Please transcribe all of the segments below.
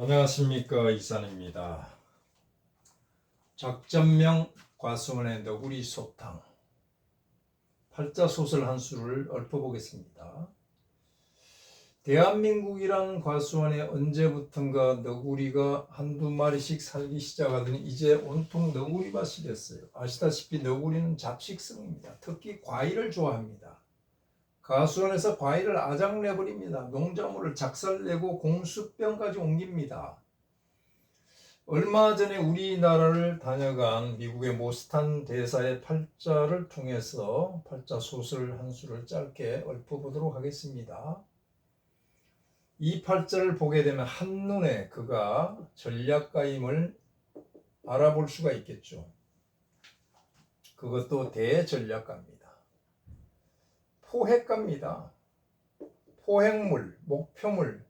안녕하십니까, 이산입니다. 작전명 과수원의 너구리 소탕 팔자소설 한 수를 읊어보겠습니다. 대한민국이란 과수원에 언제부턴가 너구리가 한두 마리씩 살기 시작하더니 이제 온통 너구리밭이 됐어요. 아시다시피 너구리는 잡식성입니다. 특히 과일을 좋아합니다. 과수원에서 과일을 아작내버립니다. 농작물을 작살내고 공수병까지 옮깁니다. 얼마 전에 우리나라를 다녀간 미국의 모스탄 대사의 팔자를 통해서 팔자 소설 한 수를 짧게 읊어보도록 하겠습니다. 이 팔자를 보게 되면 한눈에 그가 전략가임을 알아볼 수가 있겠죠. 그것도 대전략가입니다. 포획가입니다. 포획물, 목표물,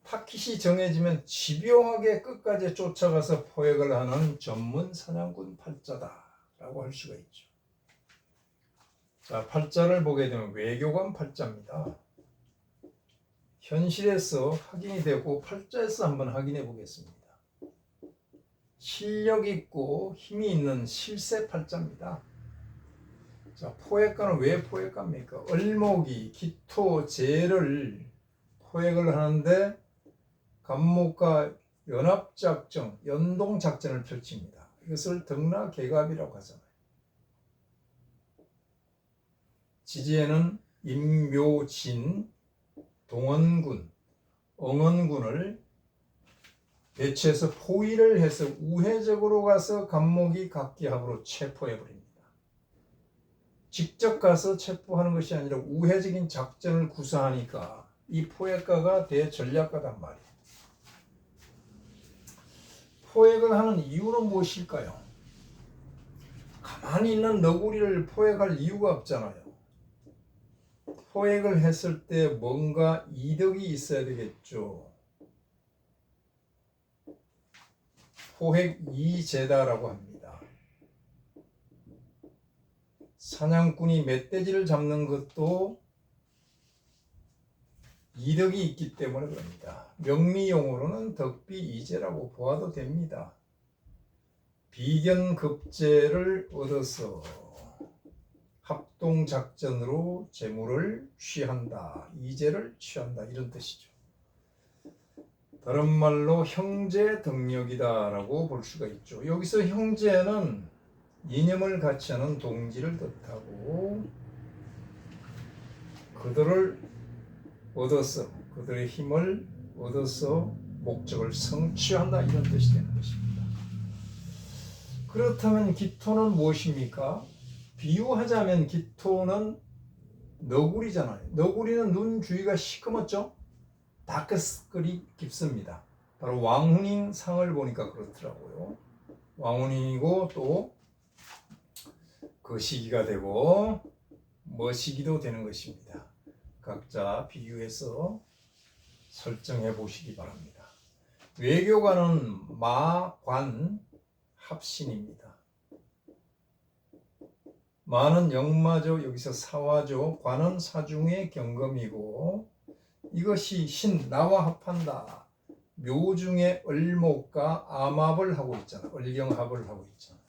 타깃이 정해지면 집요하게 끝까지 쫓아가서 포획을 하는 전문 사냥꾼 팔자다라고 할 수가 있죠. 자, 팔자를 보게 되면 외교관 팔자입니다. 현실에서 확인이 되고 팔자에서 한번 확인해 보겠습니다. 실력 있고 힘이 있는 실세 팔자입니다. 자, 포획가는 왜 포획가입니까? 을목이 기토, 재를 포획을 하는데 간목과 연합작전, 연동작전을 펼칩니다. 이것을 등락개갑이라고 하잖아요. 지지에는 임묘진, 동원군, 응원군을 배치해서 포위를 해서 우회적으로 가서 간목이 각기합으로 체포해버립니다. 직접 가서 체포하는 것이 아니라 우회적인 작전을 구사하니까 이 포획가가 대전략가단 말이에요. 포획을 하는 이유는 무엇일까요? 가만히 있는 너구리를 포획할 이유가 없잖아요. 포획을 했을 때 뭔가 이득이 있어야 되겠죠. 포획 이재다라고 합니다. 사냥꾼이 멧돼지를 잡는 것도 이득이 있기 때문에 그럽니다. 명미용어로는 덕비이재라고 보아도 됩니다. 비견급제를 얻어서 합동작전으로 재물을 취한다. 이재를 취한다. 이런 뜻이죠. 다른 말로 형제덕력이다라고 볼 수가 있죠. 여기서 형제는 이념을 같이 하는 동지를 뜻하고 그들을 얻어서 그들의 힘을 얻어서 목적을 성취한다 이런 뜻이 되는 것입니다. 그렇다면 기토는 무엇입니까? 비유하자면 기토는 너구리잖아요. 너구리는 눈 주위가 시커멓죠? 다크서클이 깊습니다. 바로 왕훈인 상을 보니까 그렇더라고요. 왕훈인이고 또 그 시기가 되고 머시기도 되는 것입니다. 각자 비유해서 설정해 보시기 바랍니다. 외교관은 마관 합신입니다. 마는 역마죠. 여기서 사화죠. 관은 사중의 경금이고 이것이 신 나와 합한다. 묘중에 을목과 암합을 하고 있잖아. 을경합을 하고 있잖아.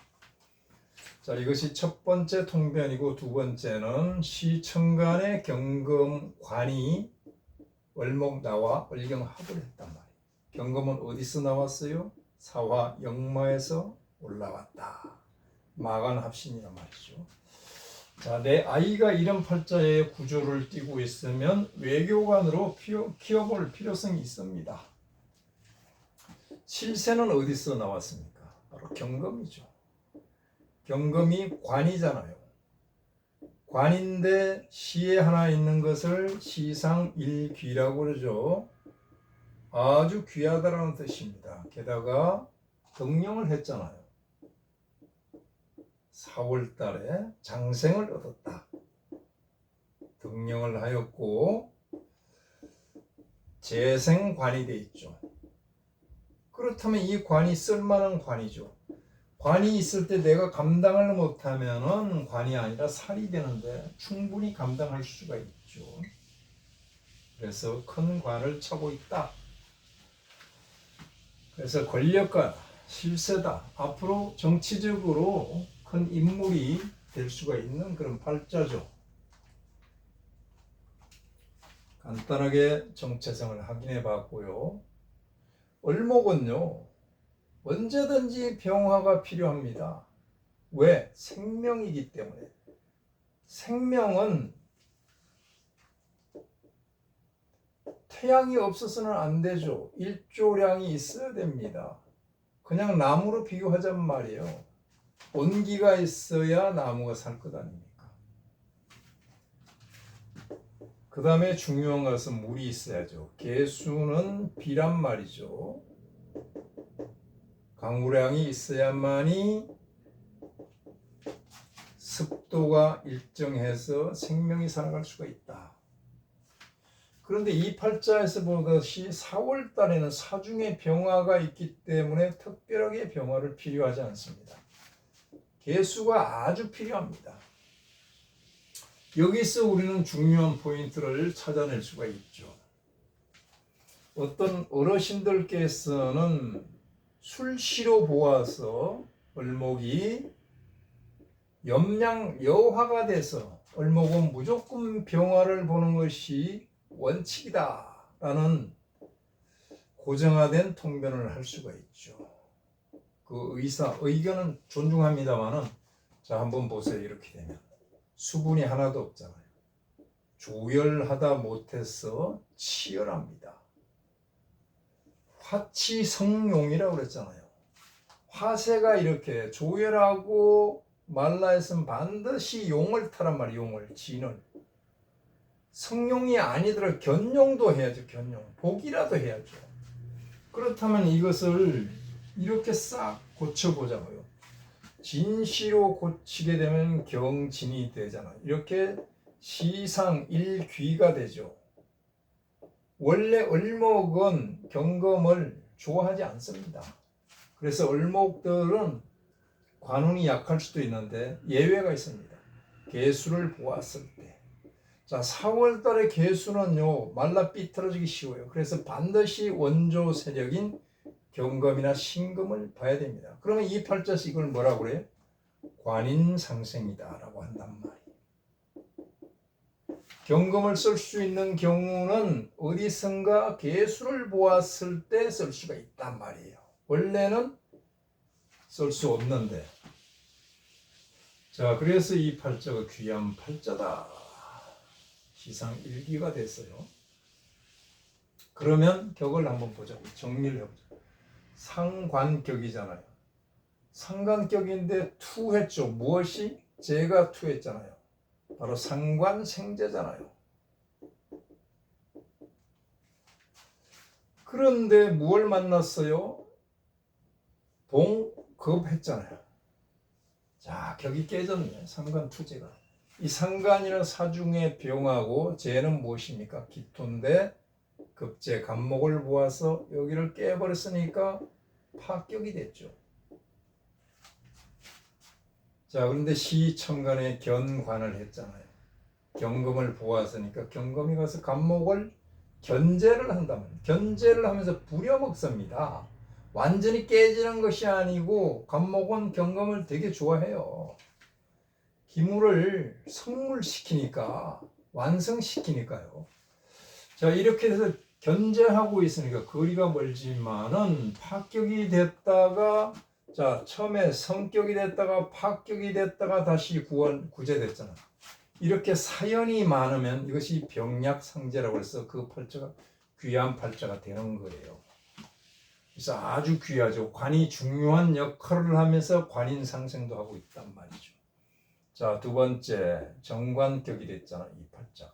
자, 이것이 첫 번째 통변이고 두 번째는 시천간의 경금관이 을목 나와 을경합을 했단 말이에요. 경금은 어디서 나왔어요? 사화 역마에서 올라왔다. 마간합신이란 말이죠. 자, 내 아이가 이런 팔자의 구조를 띠고 있으면 외교관으로 키워볼 필요성이 있습니다. 실세는 어디서 나왔습니까? 바로 경금이죠. 경금이 관이잖아요. 관인데 시에 하나 있는 것을 시상일귀라고 그러죠. 아주 귀하다라는 뜻입니다. 게다가 등령을 했잖아요. 4월 달에 장생을 얻었다. 등령을 하였고 재생관이 돼 있죠. 그렇다면 이 관이 쓸만한 관이죠. 관이 있을 때 내가 감당을 못하면은 관이 아니라 살이 되는데 충분히 감당할 수가 있죠. 그래서 큰 관을 차고 있다. 그래서 권력가다, 실세다, 앞으로 정치적으로 큰 인물이 될 수가 있는 그런 팔자죠. 간단하게 정체성을 확인해 봤고요. 을목은요, 언제든지 병화가 필요합니다. 왜? 생명이기 때문에. 생명은 태양이 없어서는 안 되죠. 일조량이 있어야 됩니다. 그냥 나무로 비교하자면 말이에요. 온기가 있어야 나무가 살 것 아닙니까? 그 다음에 중요한 것은 물이 있어야죠. 개수는 비란 말이죠. 강우량이 있어야만이 습도가 일정해서 생명이 살아갈 수가 있다. 그런데 이 팔자에서 보듯이 4월 달에는 사중에 병화가 있기 때문에 특별하게 병화를 필요하지 않습니다. 개수가 아주 필요합니다. 여기서 우리는 중요한 포인트를 찾아낼 수가 있죠. 어떤 어르신들께서는 술시로 보아서 을목이 염량여화가 돼서 을목은 무조건 병화를 보는 것이 원칙이다 라는 고정화된 통변을 할 수가 있죠. 그 의견은 존중합니다만은, 자, 한번 보세요. 이렇게 되면 수분이 하나도 없잖아요. 조열하다 못해서 치열합니다. 화치성용이라고 그랬잖아요. 화세가 이렇게 조열하고 말라 있으면 반드시 용을 타란 말이에요. 용을, 진을. 성용이 아니더라도 견용도 해야죠. 견용. 복이라도 해야죠. 그렇다면 이것을 이렇게 싹 고쳐보자고요. 진시로 고치게 되면 경진이 되잖아요. 이렇게 시상일귀가 되죠. 원래 을목은 경금을 좋아하지 않습니다. 그래서 을목들은 관운이 약할 수도 있는데 예외가 있습니다. 개수를 보았을 때. 자, 4월 달에 개수는요, 말라 삐뚤어지기 쉬워요. 그래서 반드시 원조 세력인 경금이나 신금을 봐야 됩니다. 그러면 이 팔자에서 이걸 뭐라고 그래요? 관인상생이다 라고 한단 말이에요. 경금을 쓸 수 있는 경우는 어디선가 개수를 보았을 때 쓸 수가 있단 말이에요. 원래는 쓸 수 없는데. 자, 그래서 이 팔자가 귀한 팔자다. 시상일기가 됐어요. 그러면 격을 한번 보자. 정리를 해보자. 상관격이잖아요. 상관격인데 투했죠. 무엇이? 제가 투했잖아요. 바로 상관생재잖아요. 그런데 무엇을 만났어요? 동급했잖아요. 자, 격이 깨졌네. 상관투재가. 이 상관이는 사중의 병하고 재는 무엇입니까? 기토인데 급제 간목을 보아서 여기를 깨버렸으니까 파격이 됐죠. 자, 그런데 시천간에 견관을 했잖아요. 경금을 보았으니까 경금이 가서 간목을 견제를 한다면, 견제를 하면서 부려먹습니다. 완전히 깨지는 것이 아니고 간목은 경금을 되게 좋아해요. 기물을 성물시키니까, 완성시키니까요. 자, 이렇게 해서 견제하고 있으니까 거리가 멀지만은 파격이 됐다가, 자, 처음에 성격이 됐다가 파격이 됐다가 다시 구제됐잖아. 이렇게 사연이 많으면 이것이 병약상제라고 해서 그 팔자가 귀한 팔자가 되는 거예요. 그래서 아주 귀하죠. 관이 중요한 역할을 하면서 관인상생도 하고 있단 말이죠. 자, 두 번째, 정관격이 됐잖아, 이 팔자가.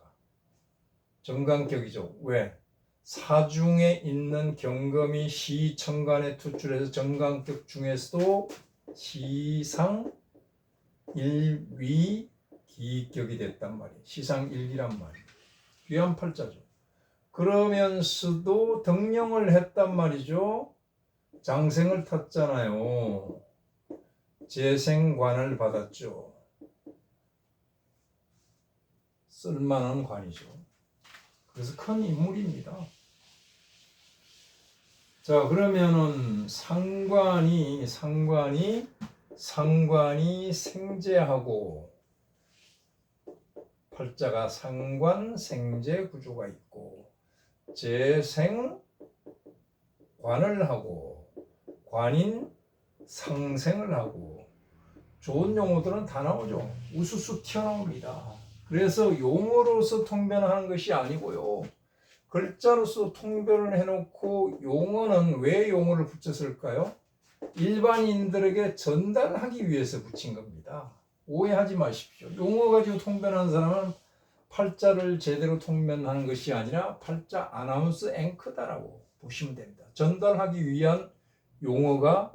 정관격이죠. 왜? 사중에 있는 경금이 시천간에 투출해서 정관격 중에서도 시상 일위 기격이 됐단 말이에요. 시상일기란 말이에요. 귀한 팔자죠. 그러면서도 덕령을 했단 말이죠. 장생을 탔잖아요. 재생관을 받았죠. 쓸만한 관이죠. 그래서 큰 인물입니다. 자, 그러면은 상관이 생제하고, 팔자가 상관 생제 구조가 있고, 재생 관을 하고, 관인 상생을 하고, 좋은 용어들은 다 나오죠. 우수수 튀어나옵니다. 그래서 용어로서 통변하는 것이 아니고요, 글자로서 통변을 해놓고, 용어는 왜 용어를 붙였을까요? 일반인들에게 전달하기 위해서 붙인 겁니다. 오해하지 마십시오. 용어 가지고 통변하는 사람은 팔자를 제대로 통변하는 것이 아니라 팔자 아나운서 앵커다라고 보시면 됩니다. 전달하기 위한 용어가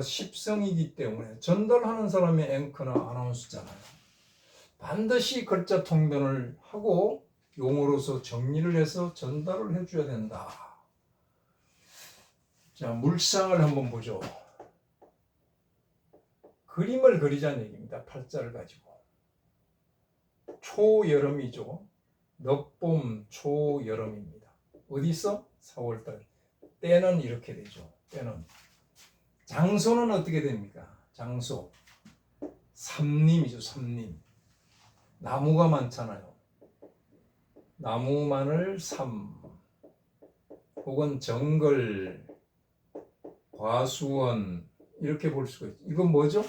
십성이기 때문에 전달하는 사람이 앵커나 아나운서잖아요. 반드시 글자 통변을 하고 용어로서 정리를 해서 전달을 해줘야 된다. 자, 물상을 한번 보죠. 그림을 그리자는 얘기입니다. 팔자를 가지고. 초여름이죠. 넉봄 초여름입니다. 어디 있어? 4월달. 때는 이렇게 되죠. 때는. 장소는 어떻게 됩니까? 장소. 삼림이죠. 삼림. 나무가 많잖아요. 나무만을 삼. 혹은 정글, 과수원 이렇게 볼 수가 있죠. 이건 뭐죠?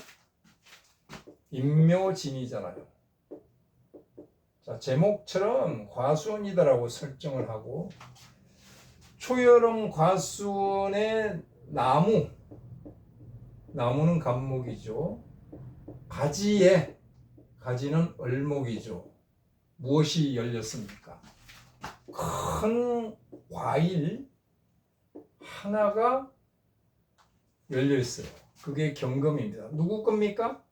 임묘진이잖아요. 자, 제목처럼 과수원이다라고 설정을 하고, 초여름 과수원의 나무는 감목이죠. 가지는 을목이죠. 무엇이 열렸습니까? 큰 과일 하나가 열려 있어요. 그게 경금입니다. 누구 겁니까?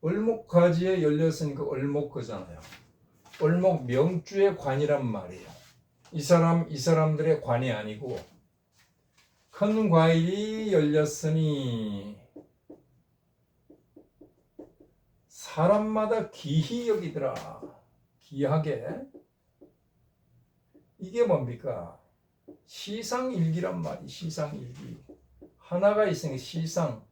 을목가지에 열렸으니까 을목 거잖아요. 을목 명주의 관이란 말이에요. 이 사람들의 관이 아니고, 큰 과일이 열렸으니 사람마다 귀히 여기더라. 귀하게. 이게 뭡니까? 시상일기란 말이. 시상일기. 하나가 있으니 시상.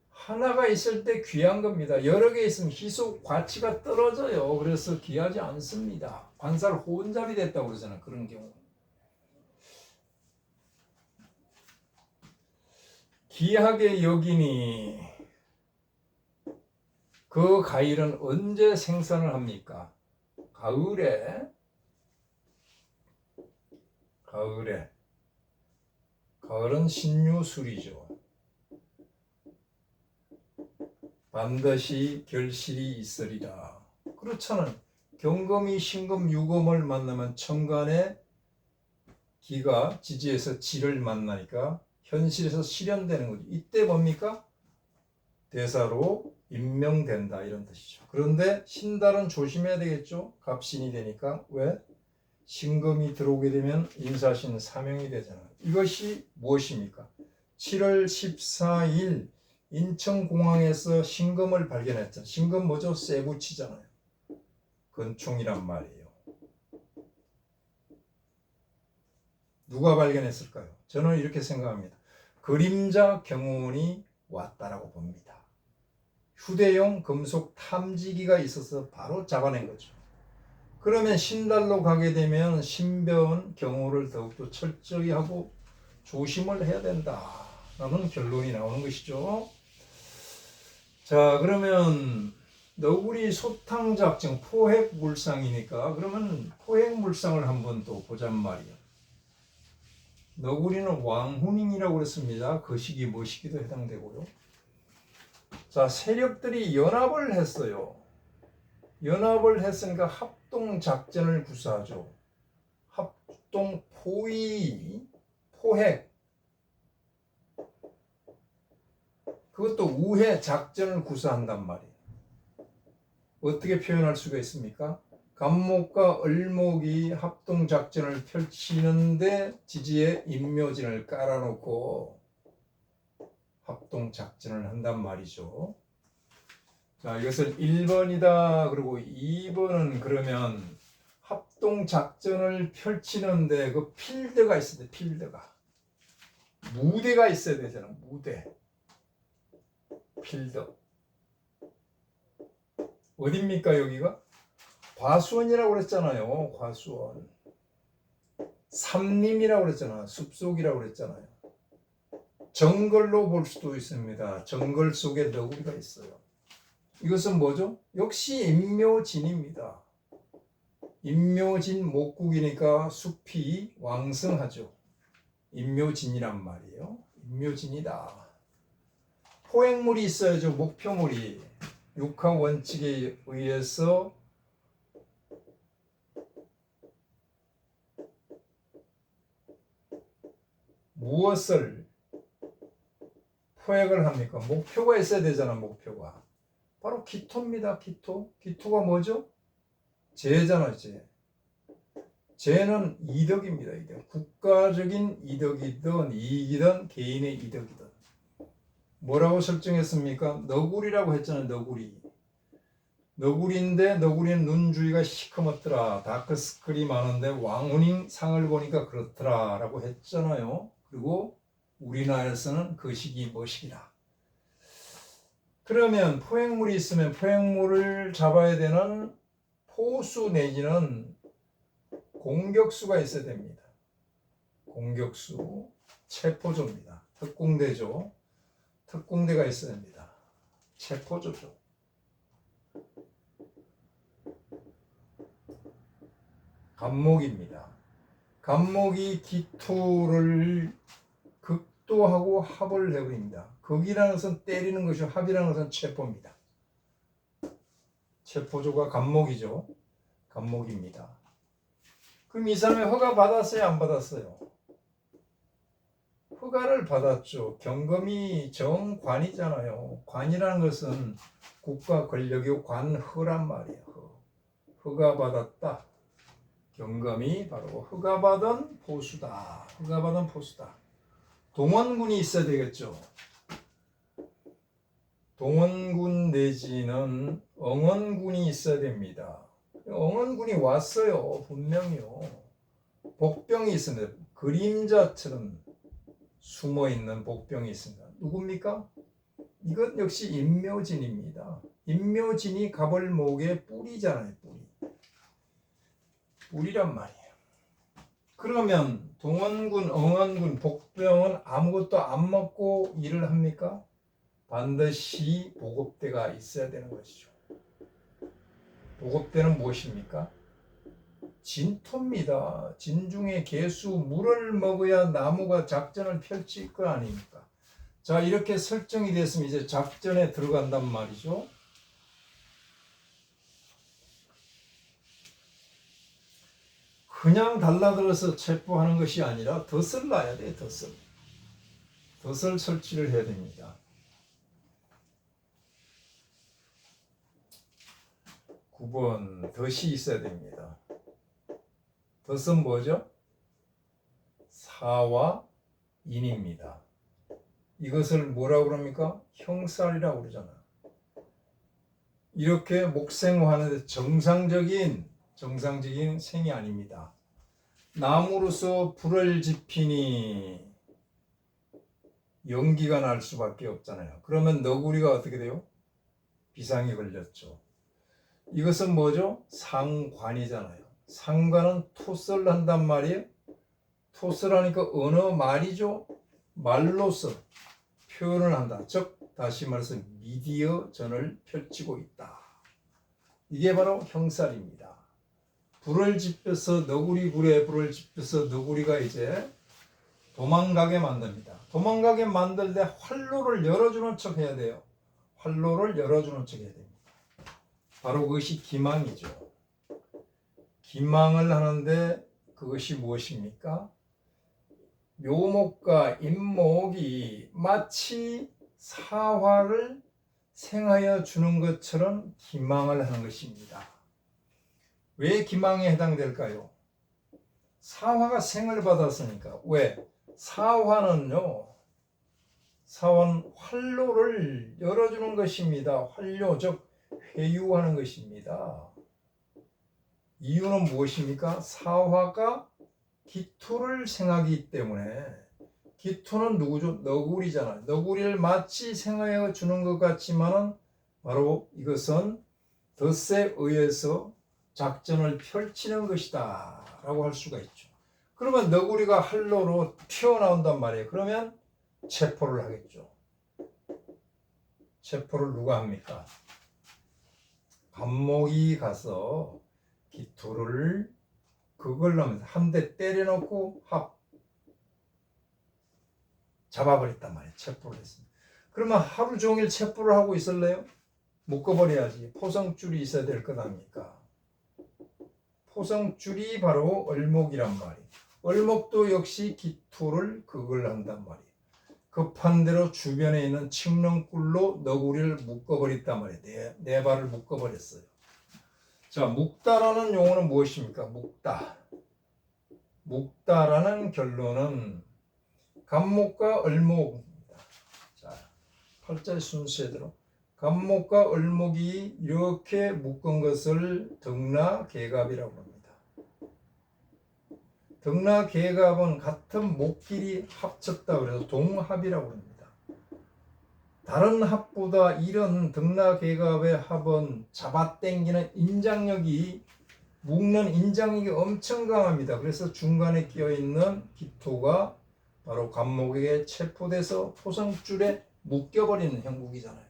하나가 있을 때 귀한 겁니다. 여러 개 있으면 희소 가치가 떨어져요. 그래서 귀하지 않습니다. 관살 혼잡이 됐다고 그러잖아요. 그런 경우. 귀하게 여기니 그 과일은 언제 생산을 합니까? 가을에. 가을은 신유술이죠. 반드시 결실이 있으리라. 그렇잖아요. 경금이 신금 유금을 만나면 천간에 기가 지지에서 지를 만나니까 현실에서 실현되는 거죠. 이때 뭡니까? 대사로 임명된다 이런 뜻이죠. 그런데 신달은 조심해야 되겠죠. 갑신이 되니까. 왜? 신금이 들어오게 되면 인사신 사명이 되잖아요. 이것이 무엇입니까? 7월 14일 인천공항에서 신금을 발견했죠. 신금 뭐죠? 쇠붙이잖아요. 건충이란 말이에요. 누가 발견했을까요? 저는 이렇게 생각합니다. 그림자 경운이 왔다라고 봅니다. 휴대용 금속 탐지기가 있어서 바로 잡아낸 거죠. 그러면 신달로 가게 되면 신변 경우를 더욱더 철저히 하고 조심을 해야 된다라는 결론이 나오는 것이죠. 자, 그러면 너구리 소탕작정 포획물상이니까 그러면 포획물상을 한번 또 보잔 말이에요. 너구리는 왕훈인이라고 그랬습니다. 거시기 머시기도 해당되고요. 자, 세력들이 연합을 했어요. 연합을 했으니까 합동작전을 구사하죠. 합동 포획. 그것도 우회 작전을 구사한단 말이에요. 어떻게 표현할 수가 있습니까? 갑목과 을목이 합동작전을 펼치는데 지지에 임묘진을 깔아놓고 합동작전을 한단 말이죠. 자, 이것을 1번이다. 그리고 2번은 그러면 활동 작전을 펼치는데 그 필드가 있어야 돼. 필드가. 무대가 있어야 되잖아. 무대. 필드. 어딥니까 여기가? 과수원이라고 그랬잖아요. 과수원. 삼림이라고 그랬잖아. 숲속이라고 그랬잖아요. 정글로 볼 수도 있습니다. 정글 속에 너구리가 있어요. 이것은 뭐죠? 역시 임묘진입니다. 임묘진 목국이니까 숲이 왕성하죠. 임묘진이란 말이에요. 임묘진이다. 포획물이 있어야죠. 목표물이. 육하 원칙에 의해서 무엇을 포획을 합니까? 목표가 있어야 되잖아. 목표가. 바로 기토입니다. 기토. 기토가 뭐죠? 재잖아. 재. 재는 이덕입니다. 이덕. 국가적인 이덕이든 이익이든 개인의 이덕이든. 뭐라고 설정했습니까? 너구리라고 했잖아요. 너구리. 너구리인데 너구리는 눈 주위가 시커멓더라. 다크스클이 많은데 왕후닝 상을 보니까 그렇더라 라고 했잖아요. 그리고 우리나라에서는 거식이 머식이다. 그러면 포획물이 있으면 포획물을 잡아야 되는 포수 내지는 공격수가 있어야 됩니다. 공격수, 체포조입니다. 특공대죠. 특공대가 있어야 됩니다. 체포조죠. 간목입니다. 간목이 기토를 극도하고 합을 해버립니다. 극이라는 것은 때리는 것이고 합이라는 것은 체포입니다. 체포조가 간목이죠. 간목입니다. 그럼 이 사람이 허가 받았어요? 안 받았어요? 허가를 받았죠. 경검이 정관이잖아요. 관이라는 것은 국가 권력이고 관허란 말이에요. 허가 받았다. 경검이 바로 허가받은 포수다. 허가받은 포수다. 동원군이 있어야 되겠죠. 동원군 내지는 응원군이 있어야 됩니다. 응원군이 왔어요. 분명히요. 복병이 있습니다. 그림자처럼 숨어있는 복병이 있습니다. 누굽니까? 이것 역시 임묘진입니다. 임묘진이 갑을목의 뿌리잖아요. 뿌리. 뿌리란 말이에요. 그러면 동원군, 응원군, 복병은 아무것도 안 먹고 일을 합니까? 반드시 보급대가 있어야 되는 것이죠. 보급대는 무엇입니까? 진토입니다. 진중의 개수, 물을 먹어야 나무가 작전을 펼칠 거 아닙니까? 자, 이렇게 설정이 됐으면 이제 작전에 들어간단 말이죠. 그냥 달라들어서 체포하는 것이 아니라 덫을 놔야 돼. 덫을. 덫을 설치를 해야 됩니다. 9번 덫이 있어야 됩니다. 덫은 뭐죠? 사와 인입니다. 이것을 뭐라고 그럽니까? 형살이라고 그러잖아요. 이렇게 목생하는데 정상적인 생이 아닙니다. 나무로서 불을 지피니 연기가 날 수밖에 없잖아요. 그러면 너구리가 어떻게 돼요? 비상이 걸렸죠. 이것은 뭐죠? 상관이잖아요. 상관은 토스를 한단 말이에요. 토스를 하니까 어느 말이죠? 말로서 표현을 한다. 즉 다시 말해서 미디어전을 펼치고 있다. 이게 바로 형살입니다. 불을 지펴서 너구리 굴에 불을 지펴서 너구리가 이제 도망가게 만듭니다. 도망가게 만들 때 활로를 열어주는 척 해야 돼요. 활로를 열어주는 척 해야 됩니다. 바로 그것이 기망이죠. 기망을 하는데 그것이 무엇입니까? 묘목과 임목이 마치 사화를 생하여 주는 것처럼 기망을 하는 것입니다. 왜 기망에 해당될까요? 사화가 생을 받았으니까. 왜? 사화는 활로를 열어주는 것입니다. 활로, 즉 회유하는 것입니다. 이유는 무엇입니까? 사화가 기토를 생하기 때문에. 기토는 누구죠? 너구리잖아요. 너구리를 마치 생하여 주는 것 같지만은 바로 이것은 덫에 의해서 작전을 펼치는 것이다 라고 할 수가 있죠. 그러면 너구리가 활로로 튀어나온단 말이에요. 그러면 체포를 하겠죠. 체포를 누가 합니까? 간목이 가서 기토를 그걸 넣으면서 한 대 때려놓고 잡아버렸단 말이에요. 체포를 했습니다. 그러면 하루 종일 체포를 하고 있을래요? 묶어버려야지. 포성줄이 있어야 될 것 아닙니까? 포성줄이 바로 얼목이란 말이에요. 얼목도 역시 기토를 그걸 한단 말이에요. 급한 대로 주변에 있는 칡렁꿀로 너구리를 묶어버렸단 말이에요. 네 발을 묶어버렸어요. 자, 묶다라는 용어는 무엇입니까? 묶다. 묶다라는 결론은 간목과 얼목입니다. 자, 팔자의 순서대로 간목과 얼목이 이렇게 묶은 것을 등나개갑이라고 합니다. 등나개갑은 같은 목끼리 합쳤다 그래서 동합이라고 합니다. 다른 합보다 이런 등나개갑의 합은 잡아당기는 인장력이 묶는 인장력이 엄청 강합니다. 그래서 중간에 끼어있는 기토가 바로 간목에게 체포돼서 포성줄에 묶여버리는 형국이잖아요.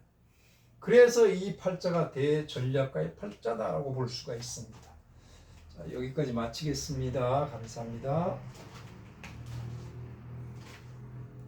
그래서 이 팔자가 대전략가의 팔자다라고 볼 수가 있습니다. 자, 여기까지 마치겠습니다. 감사합니다.